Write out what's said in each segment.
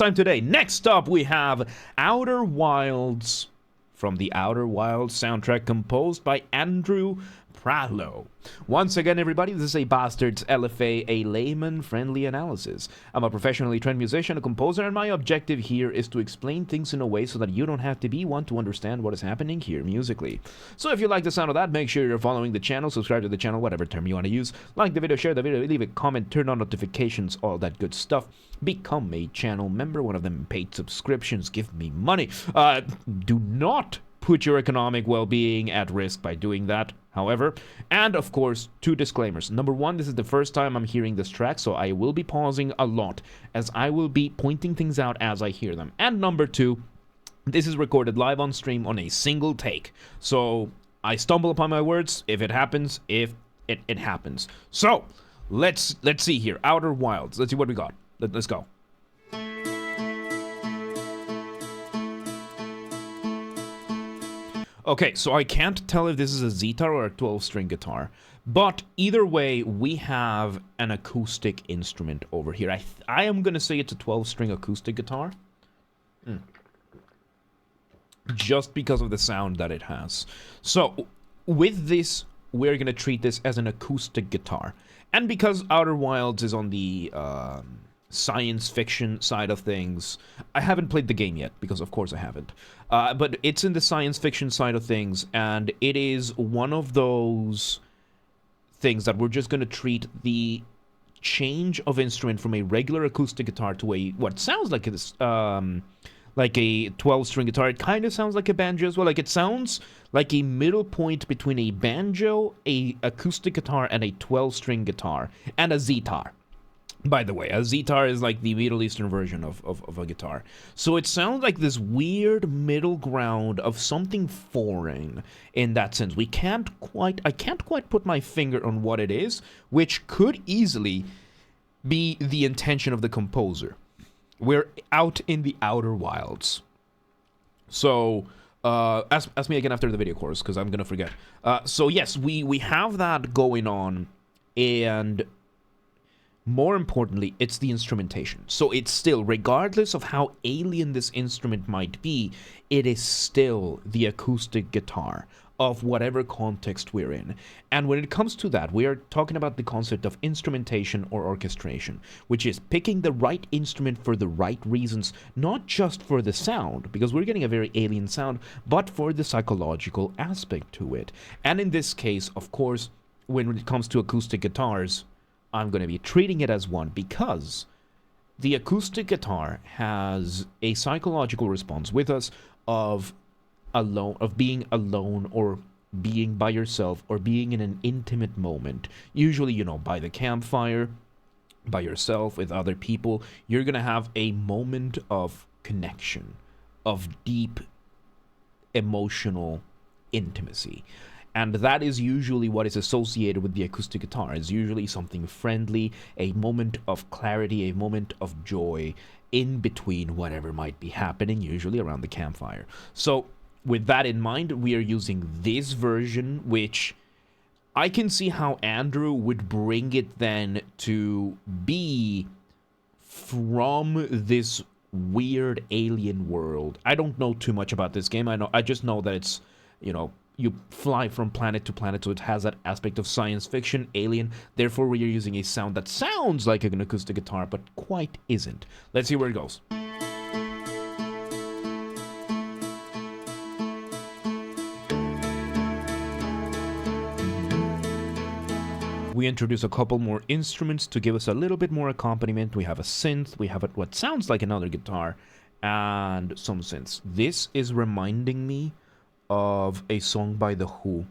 time today. Next up, we have Outer Wilds from the Outer Wilds soundtrack composed by Andrew Pralo. Once again, everybody, this is a Basterd's LFA, a layman-friendly analysis. I'm a professionally trained musician, a composer, and my objective here is to explain things in a way so that you don't have to be one to understand what is happening here musically. So if you like the sound of that, make sure you're following the channel, subscribe to the channel, whatever term you want to use. Like the video, share the video, leave a comment, turn on notifications, all that good stuff. Become a channel member, one of them paid subscriptions, give me money. Do not put your economic well-being at risk by doing that, however. And of course, two disclaimers. Number one, this is the first time I'm hearing this track, so I will be pausing a lot as I will be pointing things out as I hear them. And number two, this is recorded live on stream on a single take. So I stumble upon my words. If it happens, it happens. So let's see here. Outer Wilds. Let's see what we got. Let's go. Okay, so I can't tell if this is a Zetar or a 12-string guitar, but either way, we have an acoustic instrument over here. I am going to say it's a 12-string acoustic guitar, just because of the sound that it has. So, with this, we're going to treat this as an acoustic guitar. And because Outer Wilds is on the science fiction side of things, I haven't played the game yet, because of course I haven't. But it's in the science fiction side of things, and it is one of those things that we're just going to treat the change of instrument from a regular acoustic guitar to a, what sounds like this, like a 12-string guitar. It kind of sounds like a banjo as well. Like, it sounds like a middle point between a banjo, a acoustic guitar, and a 12-string guitar, and a Zetar. By the way, a Zetar is like the Middle Eastern version of a guitar. So it sounds like this weird middle ground of something foreign in that sense. I can't quite put my finger on what it is, which could easily be the intention of the composer. We're out in the Outer Wilds. So, ask me again after the video course, because I'm going to forget. So yes, we have that going on, and more importantly, it's the instrumentation. So it's still, regardless of how alien this instrument might be, it is still the acoustic guitar of whatever context we're in. And when it comes to that, we are talking about the concept of instrumentation or orchestration, which is picking the right instrument for the right reasons, not just for the sound, because we're getting a very alien sound, but for the psychological aspect to it. And in this case, of course, when it comes to acoustic guitars, I'm going to be treating it as one because the acoustic guitar has a psychological response with us of being alone or being by yourself or being in an intimate moment. Usually, you know, by the campfire, by yourself, with other people, you're going to have a moment of connection, of deep emotional intimacy. And that is usually what is associated with the acoustic guitar. It's usually something friendly, a moment of clarity, a moment of joy in between whatever might be happening, usually around the campfire. So with that in mind, we are using this version, which I can see how Andrew would bring it then to be from this weird alien world. I don't know too much about this game. I just know that it's, you know, you fly from planet to planet, so it has that aspect of science fiction, alien. Therefore, we are using a sound that sounds like an acoustic guitar, but quite isn't. Let's see where it goes. We introduce a couple more instruments to give us a little bit more accompaniment. We have a synth, we have what sounds like another guitar, and some synths. This is reminding me of a song by The Who.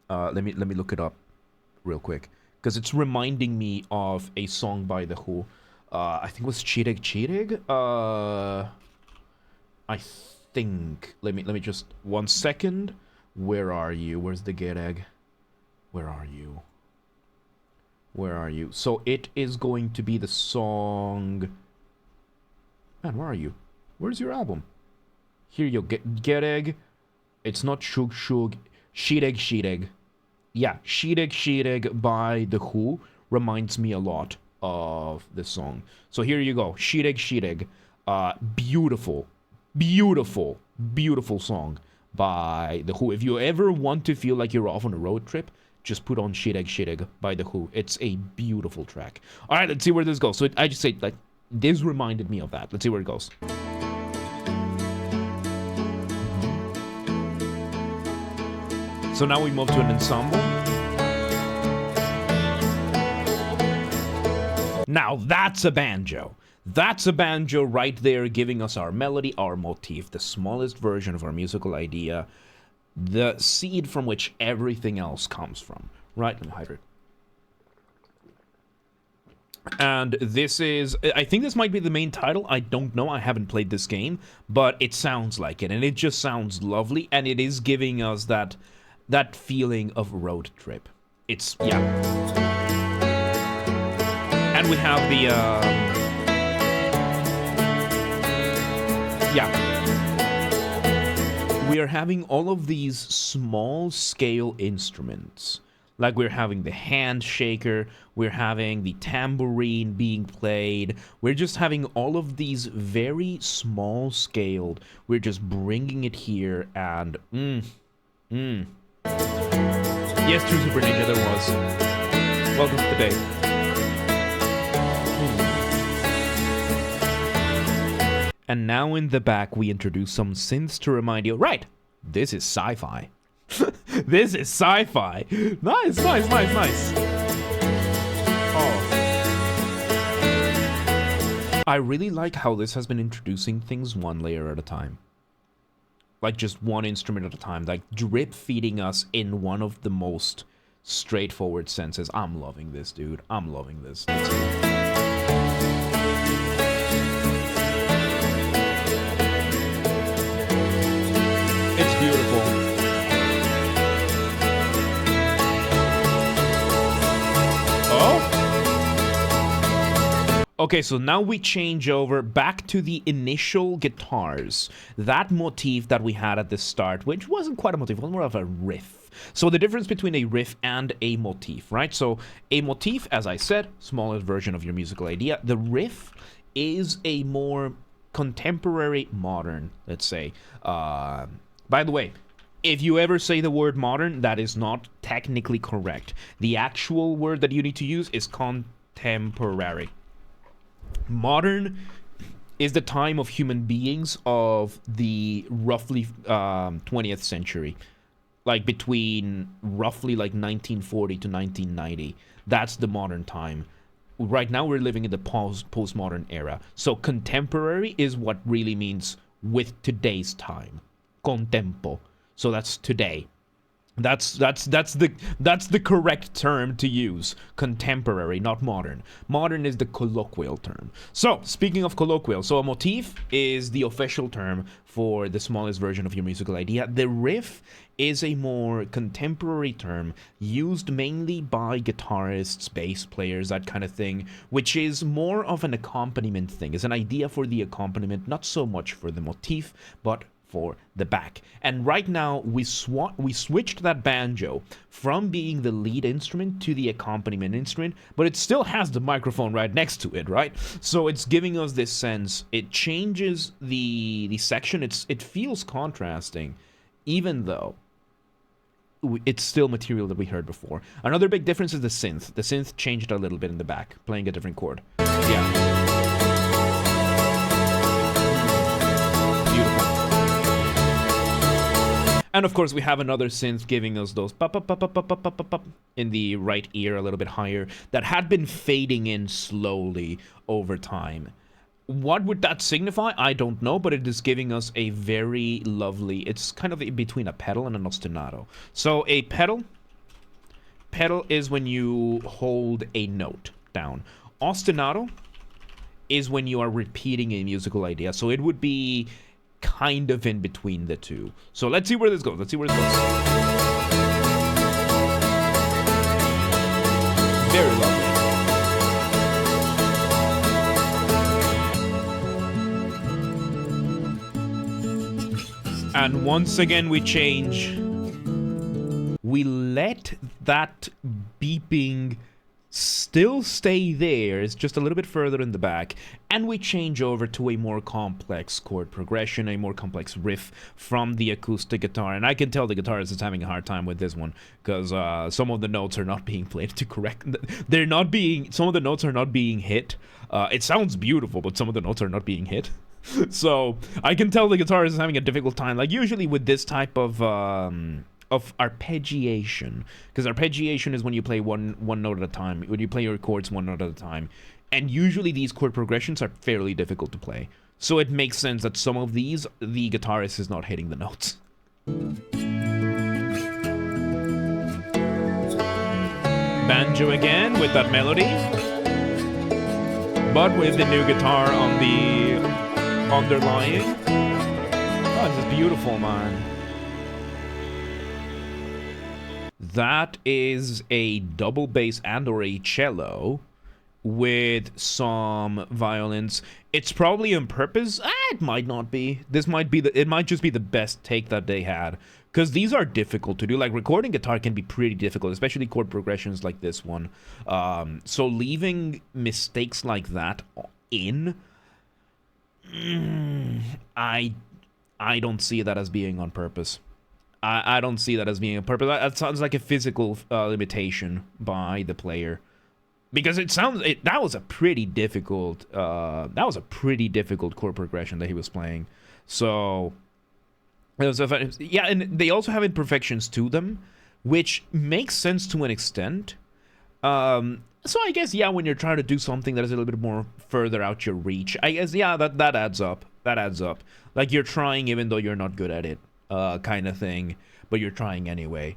Let me look it up real quick, because it's reminding me of a song by The Who. I think it was Chireg Chireg. I think. Let me just 1 second. Where are you? Where's the Gereg? Where are you? Where are you? So it is going to be the song. Man, where are you? Where's your album? Here you go. Gereg. It's not Shug Shug. Shireg Shireg. Yeah, Shireg Shireg by The Who reminds me a lot of this song. So here you go. Shireg Shireg. Beautiful, beautiful, beautiful song by The Who. If you ever want to feel like you're off on a road trip, just put on Shit Egg by The Who. It's a beautiful track. All right, let's see where this goes. So I just say, like, this reminded me of that. Let's see where it goes. So now we move to an ensemble. Now that's a banjo. That's a banjo right there, giving us our melody, our motif, the smallest version of our musical idea, the seed from which everything else comes from. Right, let me hydrate. And this is, I think this might be the main title. I don't know, I haven't played this game, but it sounds like it, and it just sounds lovely, and it is giving us that feeling of road trip. It's, yeah. And we have the, yeah. We are having all of these small scale instruments. Like we're having the hand shaker, we're having the tambourine being played, we're just having all of these very small scaled, we're just bringing it here and Yes, True Super Ninja, there was. Welcome to the day. And now in the back, we introduce some synths to remind you, right, this is sci-fi. This is sci-fi. Nice, nice, nice, nice. Oh. I really like how this has been introducing things one layer at a time. Like just one instrument at a time. Like drip feeding us in one of the most straightforward senses. I'm loving this, dude. I'm loving this. It's beautiful. Oh? Okay, so now we change over back to the initial guitars. That motif that we had at the start, which wasn't quite a motif, it was more of a riff. So the difference between a riff and a motif, right? So a motif, as I said, smallest version of your musical idea. The riff is a more contemporary, modern, let's say. By the way, if you ever say the word modern, that is not technically correct. The actual word that you need to use is contemporary. Modern is the time of human beings of the roughly 20th century. Like between roughly like 1940 to 1990. That's the modern time. Right now we're living in the postmodern era. So contemporary is what really means with today's time. Contempo. So that's today. That's the correct term to use. Contemporary, not modern. Modern is the colloquial term. So, speaking of colloquial, so a motif is the official term for the smallest version of your musical idea. The riff is a more contemporary term used mainly by guitarists, bass players, that kind of thing, which is more of an accompaniment thing. It's an idea for the accompaniment, not so much for the motif, but for the back. And right now we switched that banjo from being the lead instrument to the accompaniment instrument, but it still has the microphone right next to it, right? So it's giving us this sense. It changes the section. It feels contrasting, even though it's still material that we heard before. Another big difference is the synth. The synth changed a little bit in the back, playing a different chord. Yeah. And of course, we have another synth giving us those pop, pop, pop, pop, pop, pop, pop, pop in the right ear a little bit higher that had been fading in slowly over time. What would that signify? I don't know, but it is giving us a very lovely, it's kind of in between a pedal and an ostinato. So a pedal is when you hold a note down. Ostinato is when you are repeating a musical idea. So it would be kind of in between the two. So let's see where this goes. Let's see where this goes. Very lovely. And once again we change. We let that beeping still stay there. It's just a little bit further in the back, and we change over to a more complex chord progression, a more complex riff from the acoustic guitar. And I can tell the guitarist is having a hard time with this one, because some of the notes are not being played to correct. They're not being, some of the notes are not being hit. It sounds beautiful, but some of the notes are not being hit. So I can tell the guitarist is having a difficult time. Like usually with this type of arpeggiation, because arpeggiation is when you play one note at a time, when you play your chords one note at a time, and usually these chord progressions are fairly difficult to play, so it makes sense that some of these the guitarist is not hitting the notes. Banjo again with that melody, but with the new guitar on the underlying. Oh, this is beautiful, man. That is a double bass and or a cello with some violins. It's probably on purpose. It might not be. This might be it might just be the best take that they had, because these are difficult to do. Like recording guitar can be pretty difficult, especially chord progressions like this one. So leaving mistakes like that in, I don't see that as being on purpose. I don't see that as being a purpose. That sounds like a physical limitation by the player, because that was a pretty difficult chord progression that he was playing. So it was yeah, and they also have imperfections to them, which makes sense to an extent. So I guess, yeah, when you're trying to do something that is a little bit more further out your reach, I guess, yeah, that adds up. That adds up. Like you're trying even though you're not good at it. Kind of thing, but you're trying anyway,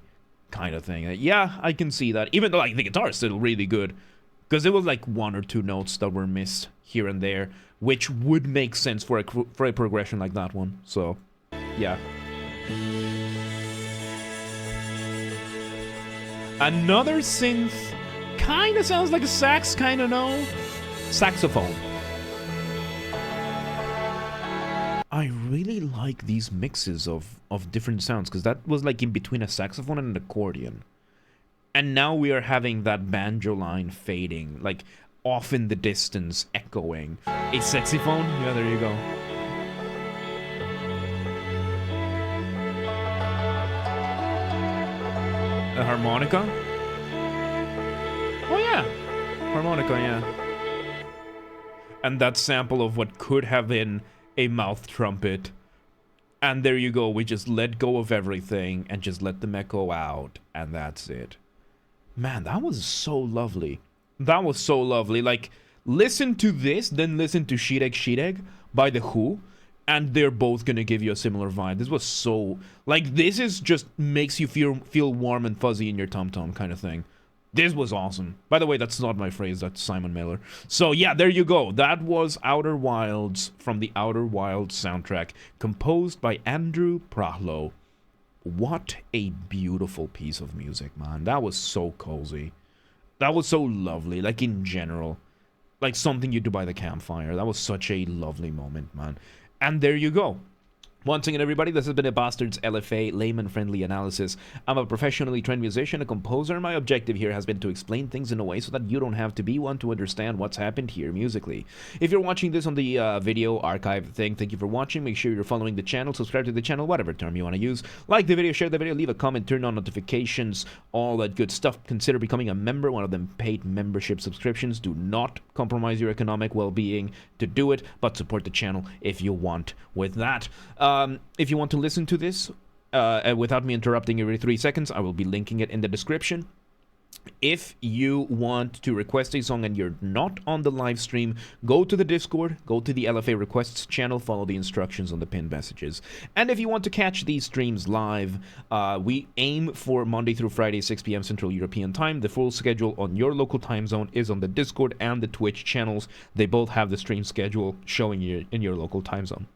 kind of thing. Yeah, I can see that. Even though like the guitar is still really good, because there was like one or two notes that were missed here and there, which would make sense for a progression like that one. So, yeah. Another synth, kind of sounds like a sax, kind of no, saxophone. I really like these mixes of different sounds, because that was like in between a saxophone and an accordion. And now we are having that banjo line fading, like off in the distance, echoing. A saxophone? Yeah, there you go. A harmonica? Oh yeah, harmonica, yeah. And that sample of what could have been a mouth trumpet, and there you go. We just let go of everything and just let them echo out, and that's it. Man, that was so lovely. That was so lovely. Like, listen to this, then listen to Sheet Egg by The Who, and they're both gonna give you a similar vibe. This was so, like, this is just makes you feel warm and fuzzy in your tum-tum kind of thing. This was awesome. By the way, that's not my phrase, that's Simon Miller. So yeah, there you go. That was Outer Wilds from the Outer Wilds soundtrack, composed by Andrew Prahlo. What a beautiful piece of music, man. That was so cozy. That was so lovely, like in general. Like something you do by the campfire. That was such a lovely moment, man. And there you go. Once again, everybody, this has been a Basterd's LFA layman-friendly analysis. I'm a professionally trained musician, a composer, and my objective here has been to explain things in a way so that you don't have to be one to understand what's happened here musically. If you're watching this on the video archive thing, thank you for watching. Make sure you're following the channel, subscribe to the channel, whatever term you want to use. Like the video, share the video, leave a comment, turn on notifications, all that good stuff. Consider becoming a member, one of them paid membership subscriptions. Do not compromise your economic well-being to do it, but support the channel if you want with that. If you want to listen to this without me interrupting every 3 seconds, I will be linking it in the description. If you want to request a song and you're not on the live stream, go to the Discord, go to the LFA requests channel, follow the instructions on the pinned messages. And if you want to catch these streams live, we aim for Monday through Friday, 6 p.m. Central European Time. The full schedule on your local time zone is on the Discord and the Twitch channels. They both have the stream schedule showing you in your local time zone.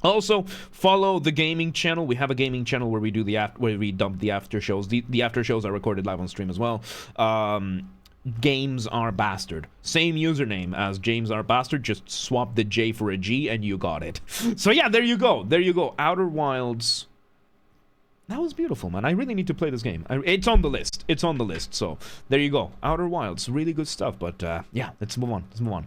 Also, follow the gaming channel. We have a gaming channel where we do where we dump the after shows. The after shows are recorded live on stream as well. Games are Basterd. Same username as James R. Basterd. Just swap the J for a G and you got it. So yeah, there you go. There you go. Outer Wilds That was beautiful, man. I really need to play this game. It's on the list. It's on the list. So there you go. Outer Wilds, really good stuff. But yeah, let's move on. Let's move on.